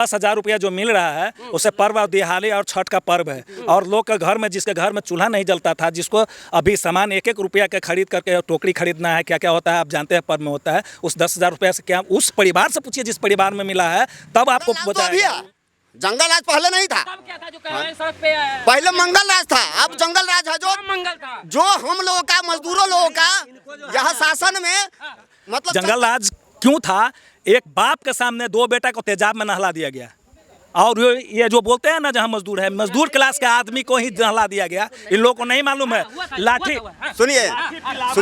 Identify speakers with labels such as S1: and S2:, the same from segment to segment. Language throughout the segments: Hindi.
S1: 10,000 रुपया जो मिल रहा है उसे पर्व और दिवाली और छठ का पर्व है, और लोग के घर में, जिसके घर में चूल्हा नहीं जलता था, जिसको अभी सामान 1-1 रुपया का खरीद करके टोकरी खरीदना है, क्या क्या होता है आप जानते हैं, पर्व में होता है, उस 10,000 रुपया से क्या उस परिवार से पूछिए जिस परिवार में मिला है, तब आपको बताया।
S2: जंगल राज पहले नहीं था,
S3: तब क्या था जो कह रहे हैं सड़क पे आया है?
S2: पहले मंगल राज था, अब जंगल राज है। जो
S3: मंगल था,
S2: जो हम लोगों का, मजदूरों लोगों का यहाँ शासन में मतलब
S1: जंगल राज क्यों था? एक बाप के सामने 2 बेटा को तेजाब में नहला दिया गया, और ये जो बोलते हैं ना, जहाँ मजदूर है, मजदूर क्लास के आदमी को ही नहला दिया गया। इन लोगों को नहीं मालूम है लाठी।
S2: सुनिए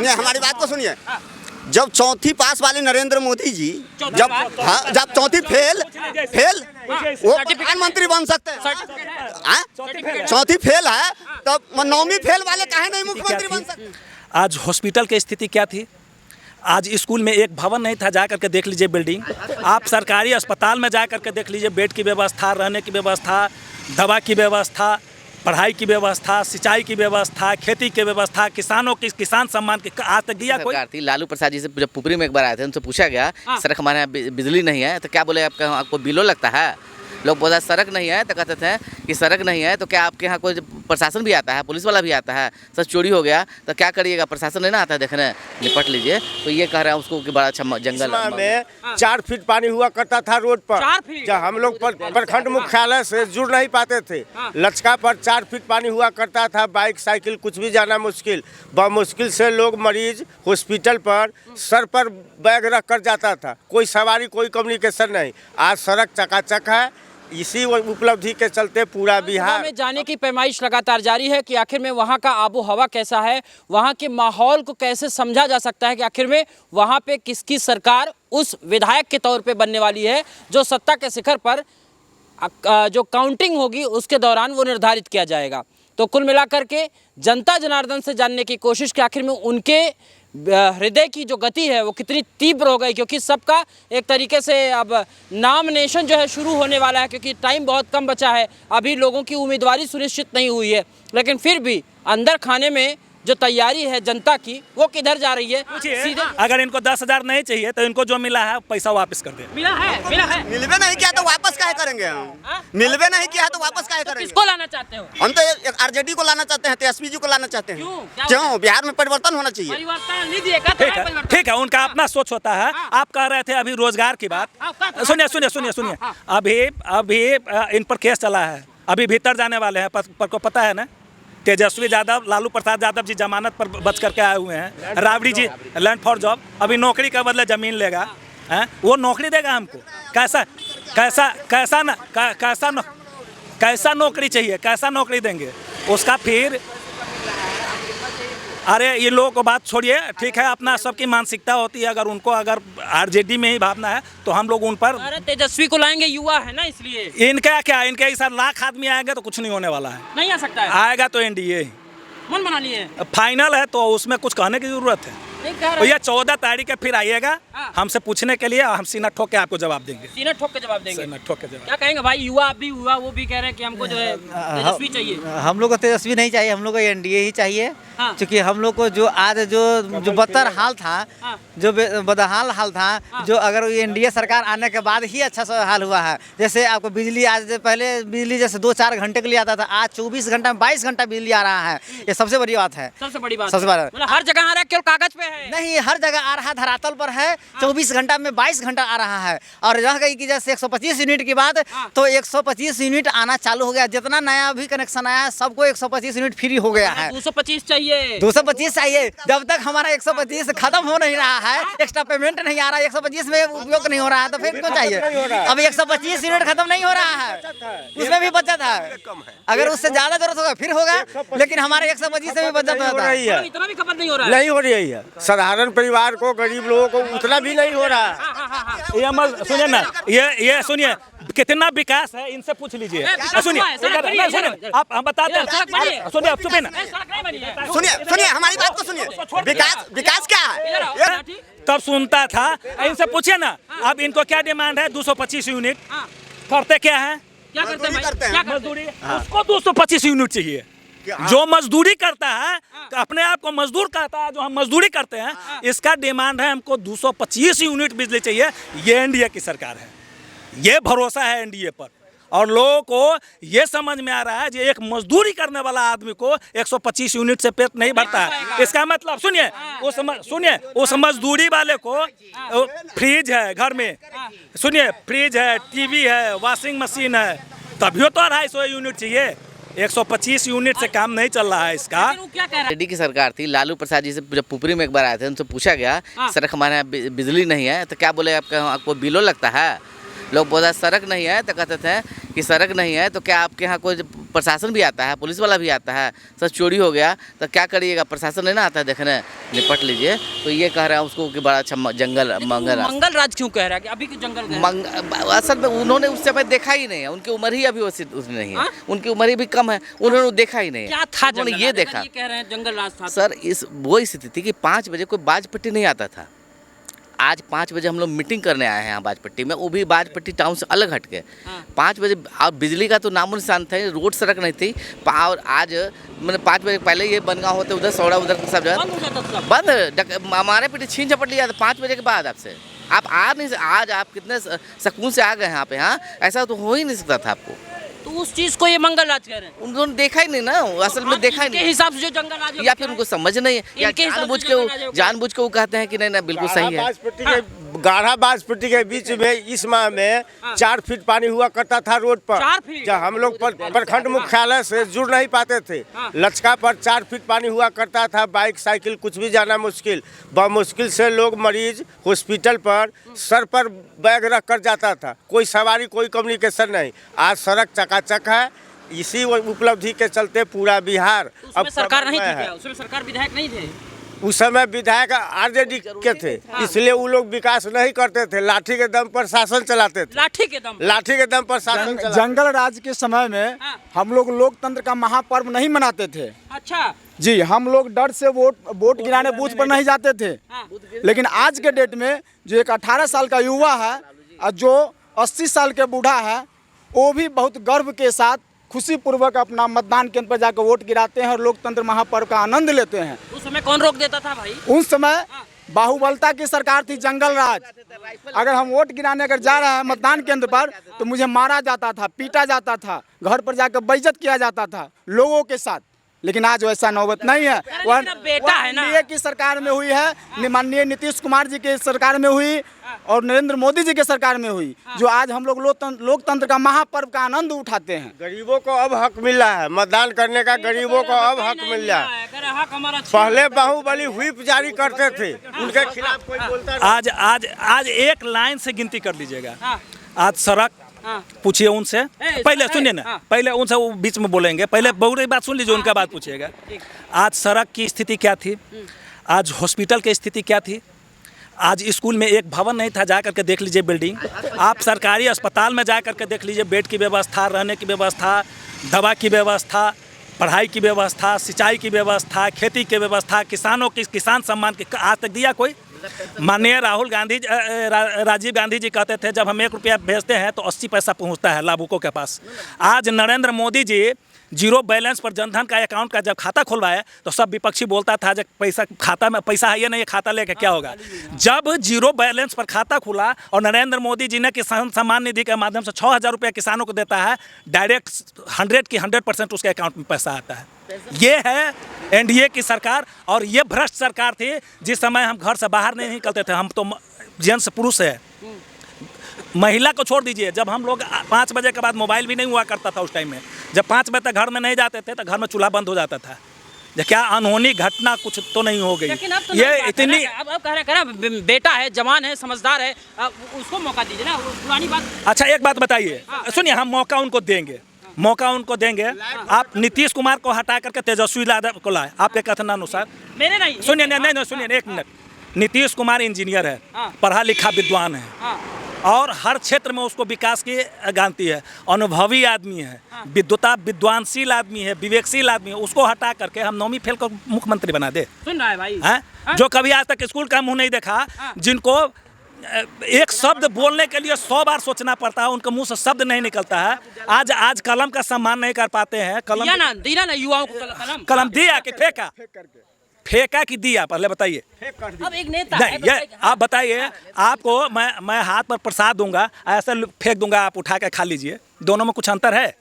S2: हमारी बात को सुनिए। जब चौथी पास वाले नरेंद्र मोदी जी जब चौथी फेल वो प्रधानमंत्री बन सकते हैं। चौथी फेल है तब 9वीं फेल वाले काहे नहीं मुख्यमंत्री बन सकते?
S1: आज हॉस्पिटल की स्थिति क्या थी? आज स्कूल में एक भवन नहीं था, जा करके देख लीजिए बिल्डिंग। आप सरकारी अस्पताल में जा करके देख लीजिए, बेड की व्यवस्था, रहने की व्यवस्था, दवा की व्यवस्था, पढ़ाई की व्यवस्था, सिंचाई की व्यवस्था, खेती की व्यवस्था, किसानों की किसान सम्मान की आज तक दिया कोई?
S4: थी लालू प्रसाद जी से जब पुपरी में एक बार आए थे, उनसे पूछा गया सड़क हमारे यहाँ बिजली नहीं है, तो क्या बोले आपको बिलो लगता है? लोग बोला सड़क नहीं है, तो कहते थे कि सड़क नहीं है तो क्या आपके यहाँ कोई प्रशासन भी आता है, पुलिस वाला भी आता है? सर चोरी हो गया तो क्या करिएगा, प्रशासन नहीं ना आता है देखने, निपट लीजिए। तो ये कह रहे हैं उसको कि बड़ा अच्छा जंगल
S5: में 4 फीट पानी हुआ करता था रोड पर।
S3: 4 फीट?
S5: जब हम लोग प्रखंड मुख्यालय से जुड़ नहीं पाते थे, लचका पर 4 फीट पानी हुआ करता था। बाइक साइकिल कुछ भी जाना मुश्किल, मुश्किल से लोग मरीज हॉस्पिटल पर सर पर बैग रख कर जाता था, कोई सवारी कोई कम्युनिकेशन नहीं। आज सड़क चकाचक है, इसी उपलब्धि के चलते पूरा बिहार
S3: में जाने की पैमाइश लगातार जारी है कि आखिर में वहाँ का आबो हवा कैसा है, वहाँ के माहौल को कैसे समझा जा सकता है कि आखिर में वहाँ पे किसकी सरकार उस विधायक के तौर पे बनने वाली है, जो सत्ता के शिखर पर जो काउंटिंग होगी उसके दौरान वो निर्धारित किया जाएगा। तो कुल मिलाकर के जनता जनार्दन से जानने की कोशिश कि आखिर में उनके हृदय की जो गति है वो कितनी तीव्र हो गई, क्योंकि सबका एक तरीके से अब नॉमिनेशन जो है शुरू होने वाला है, क्योंकि टाइम बहुत कम बचा है, अभी लोगों की उम्मीदवारी सुनिश्चित नहीं हुई है, लेकिन फिर भी अंदर खाने में जो तैयारी है जनता की वो किधर जा रही है? सीधे
S1: अगर इनको 10,000 नहीं चाहिए तो इनको जो मिला है पैसा वापस कर दे।
S3: मिला है
S2: मिलवे नहीं किया तो वापस काहे करेंगे हम? मिलवे नहीं किया तो वापस काहे करेंगे?
S3: किसको लाना चाहते हो?
S2: हम तो आरजेडी को लाना चाहते हैं, तेजस्वी जी को लाना चाहते हैं। क्यों? बिहार में परिवर्तन होना चाहिए।
S3: परिवर्तन नहीं दिएगा
S1: ठीक है, उनका अपना सोच होता है। आप कह रहे थे अभी रोजगार की बात, सुनिए। अभी इन पर केस चला है, अभी भीतर जाने वाले हैं, पर को पता है ना? तेजस्वी यादव, लालू प्रसाद यादव जी जमानत पर बच करके आए हुए हैं। राबड़ी जी लैंड फॉर जॉब, अभी नौकरी के बदले जमीन लेगा, हैं? वो नौकरी देगा हमको? कैसा नौकरी चाहिए, कैसा नौकरी देंगे उसका? फिर अरे ये लोगों को बात छोड़िए, ठीक है, अपना सबकी मानसिकता होती है। अगर आरजेडी में ही भावना है तो हम लोग उन पर,
S3: अरे तेजस्वी को लाएंगे, युवा है ना, इसलिए।
S1: इनका क्या, इनके इस लाख आदमी आएंगे तो कुछ नहीं होने वाला है।
S3: नहीं आ सकता है?
S1: आएगा तो एनडीए
S3: मन बना लिए
S1: फाइनल है, तो उसमें कुछ कहने की जरूरत है? भैया 14 तारीख है, फिर आइएगा हमसे पूछने के लिए, हम सीना ठोक के आपको जवाब देंगे।
S3: सीना ठोक के जवाब देंगे?
S1: सीना ठोक के जवाब।
S3: क्या कहेंगे भाई? युवा भी हुआ, वो भी कह रहे हैं कि हमको जो है तेजस्वी चाहिए।
S6: हम लोग को तेजस्वी नहीं चाहिए, हम लोग को एनडीए ही चाहिए। क्योंकि हम लोग को जो आज जो बदतर हाल था, जो बदहाल हाल था, जो अगर एनडीए सरकार आने के बाद ही अच्छा सा हाल हुआ है। जैसे आपको बिजली, आज पहले बिजली जैसे 2-4 घंटे के लिए आता था, आज 24 घंटा में 22 घंटा बिजली आ रहा है। ये सबसे बड़ी बात है।
S3: सबसे बड़ी बात,
S6: सबसे बड़ा
S3: मतलब हर जगह आ रहा है, केवल कागज पे है
S6: नहीं, हर जगह आ रहा, धरातल पर है। 24 घंटा में 22 घंटा आ रहा है। और रह गई कि जैसे 125 यूनिट की बात, तो 125 यूनिट आना चालू हो गया। जितना नया भी कनेक्शन आया है सबको 125 यूनिट फ्री हो गया है।
S3: 225 चाहिए,
S6: 225 चाहिए। जब तक हमारा 125 खत्म हो नहीं रहा है, एक्स्ट्रा पेमेंट नहीं आ रहा है, 125 में उपयोग नहीं हो रहा है, तो फिर क्यों चाहिए? अब 125 यूनिट खत्म नहीं हो रहा है, उसमें भी बचत है। अगर उससे ज्यादा जरूरत होगा फिर होगा, लेकिन हमारे 125 से भी बचत होता है।
S3: इतना भी खपत नहीं हो रहा है।
S5: नहीं हो रही है। साधारण परिवार को, गरीब लोगों को उतना भी नहीं हो रहा है।
S1: ये सुनिए ना, ये सुनिए कितना विकास है, इनसे पूछ लीजिए। सुनिए आप, हम बताते हैं। सुनिए आप, सुनिए ना,
S2: सुनिए हमारी बात को सुनिए। विकास क्या है
S1: तब सुनता था, इनसे पूछिए ना। अब इनको क्या डिमांड है? 225 यूनिट। करते क्या है?
S3: क्या करते हैं?
S1: मजदूरी। उसको 225 यूनिट चाहिए। जो मजदूरी करता है तो अपने आप को मजदूर कहता है, जो हम मजदूरी करते हैं, इसका डिमांड है हमको 225 यूनिट बिजली चाहिए। ये एनडीए की सरकार है, ये भरोसा है एनडीए पर। और लोगों को ये समझ में आ रहा है कि एक मजदूरी करने वाला आदमी को 125 यूनिट से पेट नहीं भरता है। इसका मतलब सुनिए उस मजदूरी वाले को फ्रिज है घर में, सुनिए फ्रिज है, टीवी है, वॉशिंग मशीन है, तभी तो 250 यूनिट चाहिए। 125 यूनिट से काम नहीं चल रहा है इसका।
S4: रेड्डी की सरकार थी, लालू प्रसाद जी से जब पुपरी में एक बार आए थे, उनसे पूछा गया सड़क हमारे यहाँ बिजली नहीं है, तो क्या बोले आपको बिलो लगता है? लोग बोला सड़क नहीं है, तो कहते थे कि सड़क नहीं है तो क्या आपके यहाँ कोई प्रशासन भी आता है, पुलिस वाला भी आता है? सब चोरी हो गया तो क्या करिएगा, प्रशासन नहीं ना आता है देखने, निपट लीजिए। तो ये कह रहे हैं उसको कि बड़ा अच्छा जंगल
S3: मंगल राज क्यों कह रहा है कि अभी के जंगल
S4: असल में उन्होंने उस समय देखा ही नहीं है, उनकी उम्र ही अभी उसमें नहीं है, उनकी उम्र ही भी कम है, उन्होंने देखा ही नहीं है।
S3: क्या था
S4: उन्होंने ये देखा,
S3: कह रहे हैं जंगल राज था
S4: सर इस वो स्थिति थी कि 5 बजे कोई बाजपट्टी नहीं आता था। आज 5 बजे हम लोग मीटिंग करने आए हैं यहाँ बाजपट्टी में, वो भी बाजपट्टी टाउन से अलग हट के 5 बजे। अब बिजली का तो नामो निशान था, रोड सड़क नहीं थी। और आज मैंने 5 बजे पहले ये बनगांव होते उधर सौड़ा उधर सब जगह बंद, हमारे पीछे छीन झपट लिया था 5 बजे के बाद। आपसे आप आ नहीं, आज आप कितने सुकून से आ गए यहाँ पे। हाँ ऐसा तो हो ही नहीं सकता था आपको।
S3: तो उस चीज को ये मंगल राज कह रहे हैं।
S4: उन्होंने देखा ही नहीं ना, असल में देखा ही नहीं।
S3: हिसाब से जो जंगल राज
S4: या फिर उनको समझ नहीं है, या जानबूझ के वो कहते हैं कि नहीं बिल्कुल सही है।
S5: गाढ़ा बाजपट्टी के बीच में इस माह में 4 फीट पानी हुआ करता था रोड पर।
S3: 4 फीट?
S5: जब हम लोग प्रखंड मुख्यालय से जुड़ नहीं पाते थे, लचका पर 4 फीट पानी हुआ करता था। बाइक साइकिल कुछ भी जाना मुश्किल, मुश्किल से लोग मरीज हॉस्पिटल पर सर पर बैग रख कर जाता था, कोई सवारी कोई कम्युनिकेशन नहीं। आज सड़क चकाचक है, इसी उपलब्धि के चलते पूरा बिहार
S3: अब सरकार नहीं थी क्या? उसमें सरकार विधायक नहीं थे
S5: उस समय, विधायक आरजेडी के थे, इसलिए वो लोग विकास नहीं करते थे, लाठी के दम पर शासन चलाते थे।
S3: लाठी के दम
S5: पर शासन चलाते।
S7: जंगल राज के समय में हम लोग लोकतंत्र का महापर्व नहीं मनाते थे।
S3: अच्छा
S7: जी, हम लोग डर से वोट गिराने बूथ पर नहीं जाते थे। लेकिन आज के डेट में जो एक 18 साल का युवा है और जो 80 साल के बूढ़ा है, वो भी बहुत गर्व के साथ खुशी पूर्वक अपना मतदान केंद्र पर जाकर वोट गिराते हैं और लोकतंत्र महापर्व का आनंद लेते हैं।
S3: उस समय कौन रोक देता था भाई?
S7: उस समय बाहुबलता की सरकार थी, जंगल राज। अगर हम वोट गिराने अगर जा रहे हैं मतदान केंद्र पर तो मुझे मारा जाता था, पीटा जाता था, घर पर जाकर बेइज्जत किया जाता था लोगों के साथ। लेकिन आज वैसा नौबत नहीं है। वह
S3: बेटा है ना,
S7: एनडीए की सरकार में हुई है, माननीय नीतीश कुमार जी के सरकार में हुई और नरेंद्र मोदी जी के सरकार में हुई, जो आज हम लोग लोकतंत्र का महापर्व का आनंद उठाते हैं।
S5: गरीबों को अब हक मिल रहा है मतदान करने का, गरीबों को अब हक मिल रहा है। पहले बाहुबली व्हिप जारी करते थे, उनके खिलाफ कोई बोलता नहीं।
S1: आज एक लाइन से गिनती कर लीजिएगा। आज सड़क पूछिए उनसे, पहले सुनिए ना, पहले उनसे वो बीच में बोलेंगे, पहले बहुरी बात सुन लीजिए, उनका बात पूछिएगा। आज सड़क की स्थिति क्या थी, आज हॉस्पिटल की स्थिति क्या थी, आज स्कूल में एक भवन नहीं था, जा करके देख लीजिए बिल्डिंग। आप सरकारी अस्पताल में जा करके देख लीजिए, बेड की व्यवस्था, रहने की व्यवस्था, दवा की व्यवस्था, पढ़ाई की व्यवस्था, सिंचाई की व्यवस्था, खेती की व्यवस्था, किसानों की किसान सम्मान की आज तक दिया कोई? माननीय राजीव गांधी जी कहते थे जब हम 1 रुपया भेजते हैं तो 80 पैसा पहुंचता है लाभुकों के पास। आज नरेंद्र मोदी जी 0 बैलेंस पर जनधन का अकाउंट का जब खाता खुलवाया तो सब विपक्षी बोलता था जब पैसा खाता में पैसा है ये नहीं, खाता लेके क्या होगा। जब 0 बैलेंस पर खाता खुला और नरेंद्र मोदी जी ने किसान सम्मान निधि के माध्यम से 6000 रुपया किसानों को देता है, डायरेक्ट 100% उसके अकाउंट में पैसा आता है। ये है एनडीए की सरकार। और ये भ्रष्ट सरकार थी जिस समय हम घर से बाहर नहीं निकलते थे, हम तो जेंट्स पुरुष है, महिला को छोड़ दीजिए। जब हम लोग 5 बजे के बाद मोबाइल भी नहीं हुआ करता था उस टाइम में, जब 5 बजे तक घर में नहीं जाते थे तो घर में चूल्हा बंद हो जाता था। क्या अनहोनी घटना कुछ तो नहीं हो गई।
S3: तो
S1: ये इतनी
S3: अब कह रहे बेटा है, जवान है, समझदार है, उसको मौका दीजिए ना, पुरानी बात।
S1: अच्छा एक बात बताइए, सुनिए, हम मौका उनको देंगे, मौका उनको देंगे। आप नीतीश कुमार को हटा करके तेजस्वी यादव को लाए, आपके कथन अनुसार।
S3: मेरे नहीं
S1: सुनिए, नहीं सुनिए, एक मिनट। नीतीश कुमार इंजीनियर है, पढ़ा लिखा विद्वान है, और हर क्षेत्र में उसको विकास की गांधी है, अनुभवी आदमी है, विद्वानशील आदमी है, विवेकशील आदमी है। उसको हटा करके हम 9वीं फेल को मुख्यमंत्री बना दे।
S3: सुन रहा है भाई,
S1: जो कभी आज तक स्कूल का मुंह नहीं देखा, जिनको एक शब्द बोलने के लिए 100 बार सोचना पड़ता है, उनके मुंह से शब्द नहीं निकलता है। आज कलम का सम्मान नहीं कर पाते हैं। कलम
S3: दिया ना युवाओं को कलम
S1: दिया कि फेंका, फेंका कि दिया, पहले बताइए।
S3: अब एक नेता
S1: नहीं, ये आप बताइए, आपको मैं हाथ पर प्रसाद दूंगा, ऐसे फेंक दूंगा, आप उठा के खा लीजिए, दोनों में कुछ अंतर है?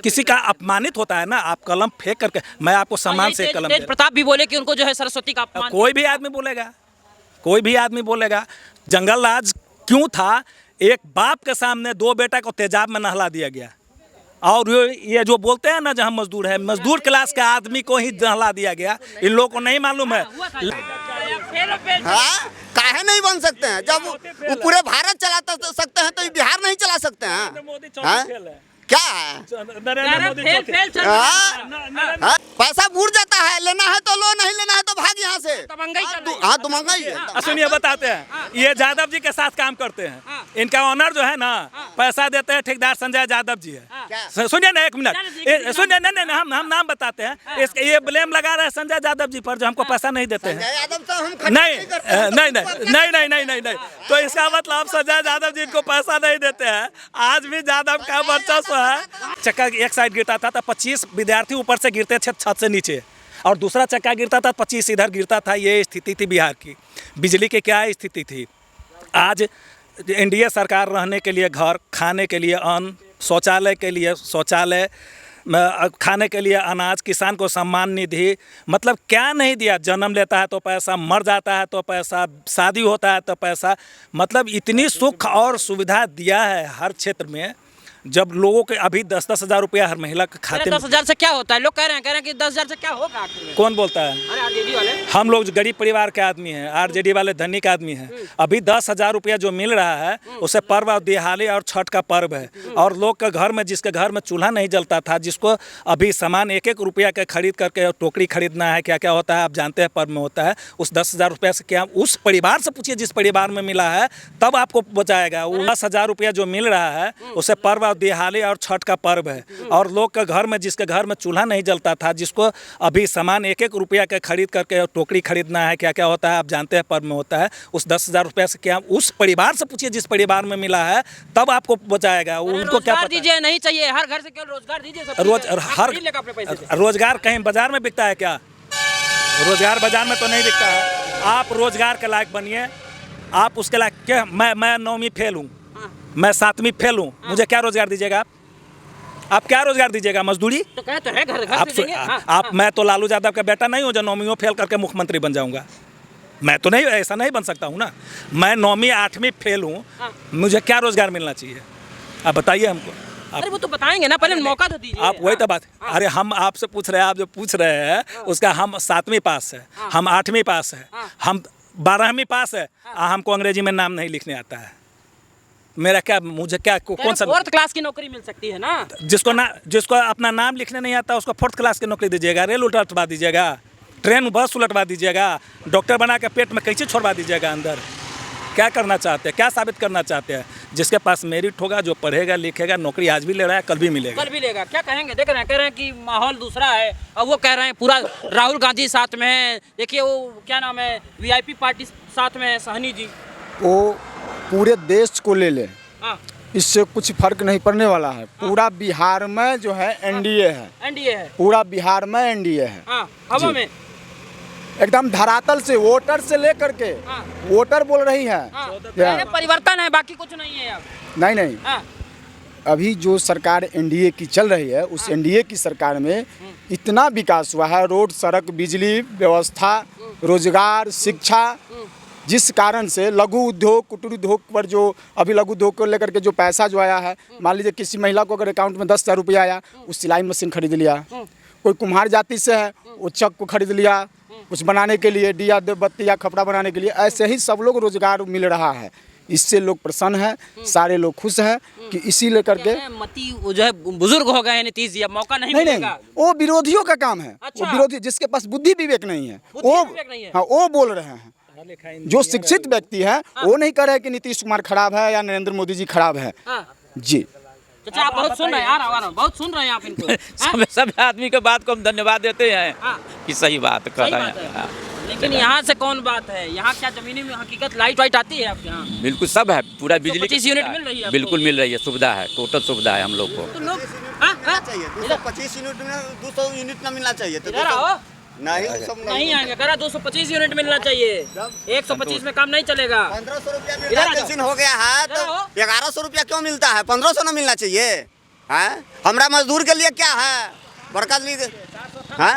S1: किसी का अपमानित होता है ना, आप कलम फेंक करके, मैं आपको सम्मान से कलम
S3: तेज प्रताप भी बोले कि उनको जो है सरस्वती का अपमान।
S1: कोई भी आदमी बोलेगा, कोई भी आदमी बोलेगा। जंगल राज क्यों था? एक बाप के सामने दो बेटा को तेजाब में नहला दिया गया, और ये जो बोलते हैं ना, जहाँ मजदूर है, मजदूर क्लास के आदमी को ही नहला दिया गया। इन लोगों को नहीं मालूम है।
S2: हाँ, काहे नहीं बन सकते हैं? जब वो पूरे भारत चला सकते हैं तो ये बिहार नहीं चला सकते हैं? हाँ? क्या है? हाँ? पैसा बूढ़ जाता है, लेना है तो लो, नहीं लेना है तो भाग यहाँ से। हाँ, तुमंगा ही है।
S1: सुनिए, बताते हैं, ये यादव जी के साथ काम करते हैं। इनका ऑनर जो है ना, पैसा देते हैं, ठेकेदार संजय यादव जी है। सुनिए ना, एक मिनट सुनिए, नहीं, हम नाम बताते हैं। इसके ये ब्लेम लगा रहे हैं संजय यादव जी पर, जो हमको पैसा नहीं देते हैं। नहीं, तो इसका मतलब संजय यादव जी इनको पैसा नहीं देते हैं। आज भी यादव का वर्चस्व है। चक्का एक साइड गिरता था तो 25 विद्यार्थी ऊपर से गिरते थे छत से नीचे, और दूसरा चक्का गिरता था 25 इधर गिरता था। ये स्थिति थी बिहार की। बिजली की क्या स्थिति थी? आज एनडीए सरकार रहने के लिए घर, खाने के लिए अन्न, शौचालय के लिए शौचालय, खाने के लिए अनाज, किसान को सम्मान निधि, मतलब क्या नहीं दिया। जन्म लेता है तो पैसा, मर जाता है तो पैसा, शादी होता है तो पैसा, मतलब इतनी सुख और सुविधा दिया है हर क्षेत्र में। जब लोगों के अभी 10-10 हज़ार रुपया हर महिला के खाते में।
S3: 10,000 से क्या होता है? लोग कह रहे हैं कि 10,000 से क्या होगा आखिर में?
S1: कौन बोलता है?
S3: अरे आरजेडी वाले।
S1: हम लोग गरीब परिवार के आदमी हैं, आरजेडी वाले धनिक आदमी हैं। अभी 10,000 रुपया जो मिल रहा है, उसे पर्व और दिवाली और छठ का पर्व है। और लोग के घर में, जिसके घर में चूल्हा नहीं जलता था, जिसको अभी सामान 1-1 रुपया के खरीद करके टोकरी खरीदना है, क्या क्या होता है आप जानते हैं, पर्व में होता है। उस 10,000 रुपया से क्या, उस परिवार से पूछिए जिस परिवार में मिला है, तब आपको बचाएगा। वो 10,000 रुपया जो मिल रहा है, उसे पर्व और दिवाली और छठ का पर्व है। और लोग के घर में, जिसके घर में चूल्हा नहीं जलता था, जिसको अभी सामान 1-1 रुपया के खरीद करके टोकरी खरीदना है, क्या क्या होता है आप जानते हैं, पर्व में होता है। उस 10,000 रुपया से क्या, उस परिवार से पूछिए जिस परिवार में मिला है, तब आपको बचाएगा। उनको क्या पता?
S3: दीजिए, नहीं चाहिए, हर घर से केवल रोजगार दीजिए।
S1: रोजगार कहीं बाजार में बिकता है क्या? रोजगार बाजार में तो नहीं बिकता है। आप रोजगार के लायक बनिए, आप उसके लायक। क्या मैं 9वीं फेल हूँ, मैं 7वीं फेल हूँ, मुझे क्या रोजगार दीजिएगा आप क्या रोजगार दीजिएगा? मजदूरी
S3: तो कहते हैं घर
S1: आप,
S3: से देंगे।
S1: आप मैं तो लालू यादव का बेटा नहीं हूँ जो 9वीं फेल करके मुख्यमंत्री बन जाऊंगा। मैं तो नहीं, ऐसा नहीं बन सकता हूँ ना। मैं 9वीं 8वीं फेल हूँ, मुझे क्या रोजगार मिलना चाहिए? आप बताइए हमको।
S3: अरे वो तो बताएंगे ना, पहले मौका तो दीजिए।
S1: आप वही तो बात। अरे हम आपसे पूछ रहे हैं, आप जो पूछ रहे हैं उसका, हम 7वीं पास है, हम 8वीं पास है, हम 12वीं पास है, हमको अंग्रेजी में नाम नहीं लिखने आता है। मेरा क्या, मुझे क्या, कौन सा
S3: 4th क्लास की नौकरी मिल सकती है ना?
S1: जिसको अपना नाम लिखने नहीं आता उसको 4th क्लास की नौकरी दीजिएगा, रेल उलटवा दीजिएगा, ट्रेन बस उलटवा दीजिएगा, डॉक्टर बना के पेट में कैसे छोड़वा दीजिएगा अंदर। क्या करना चाहते हैं? क्या साबित करना चाहते हैं? जिसके पास मेरिट होगा, जो पढ़ेगा लिखेगा, नौकरी आज भी ले रहा है, कल भी मिलेगा।
S3: कल भी लेगा। क्या कहेंगे? देख रहे हैं, कह रहे हैं कि माहौल दूसरा है। अब वो कह रहे हैं पूरा राहुल गांधी साथ में है। देखिए वो क्या नाम है, VIP पार्टी साथ में है, सहनी जी।
S7: वो पूरे देश को ले ले, इससे कुछ फर्क नहीं पड़ने वाला है। पूरा बिहार में जो है एनडीए है, पूरा बिहार में एनडीए है।
S3: हवा में
S7: एकदम धरातल से, वोटर से लेकर के, वोटर बोल रही है
S3: परिवर्तन है, बाकी कुछ नहीं है।
S7: नहीं, अभी जो सरकार एनडीए की चल रही है, उस एनडीए की सरकार में इतना विकास हुआ है, रोड, सड़क, बिजली व्यवस्था, रोजगार, शिक्षा, जिस कारण से लघु उद्योग, कुटीर उद्योग पर जो अभी लघु उद्योग को लेकर के जो पैसा जो आया है, मान लीजिए किसी महिला को अगर अकाउंट में 10,000 रुपया आया, उस सिलाई मशीन खरीद लिया। कोई कुम्हार जाति से है, वो चक को खरीद लिया कुछ बनाने के लिए, दिया बत्ती या कपड़ा बनाने के लिए। ऐसे ही सब लोग रोजगार मिल रहा है, इससे लोग प्रसन्न हैं, सारे लोग खुश हैं कि इसी लेकर के
S3: मती वो जो है बुजुर्ग हो गए हैं नीतीश जी, अब मौका नहीं मिलेगा।
S7: वो विरोधियों का काम है।
S3: अच्छा।
S7: वो विरोधी जिसके पास बुद्धि विवेक नहीं है, वो बोल रहे हैं। जो शिक्षित व्यक्ति है वो नहीं कह रहे कि नीतीश कुमार खराब है या नरेंद्र मोदी जी खराब है। जी
S3: चाचा, आप बहुत सुन रहे हैं, आ रहा बहुत सुन रहे हैं आप इनको।
S8: सब आदमी के बात को हम धन्यवाद देते हैं कि सही बात कर रहे हैं।
S3: लेकिन यहाँ से कौन बात है, यहाँ क्या जमीनी में हकीकत लाइट वाइट आती है आपके यहाँ?
S8: बिल्कुल सब है, पूरा बिजली
S3: 25 यूनिट मिल रही है?
S8: बिल्कुल मिल रही है, सुविधा है, टोटल सुविधा है हम लोग को।
S3: तो लोग
S2: 225 यूनिट में 200 यूनिट ना मिलना चाहिए। तो नहीं वो सब
S3: नहीं आएंगे, करा 225 यूनिट मिलना चाहिए, 125 में काम नहीं चलेगा।
S2: 1500 रुपया
S3: इधर आ जाओ।
S2: पेंशन हो गया है
S3: इधर आओ।
S2: तो 1100 रुपया क्यों मिलता है? 1500 ना मिलना चाहिए? है हमारा मजदूर के लिए क्या है बड़का लीग? हाँ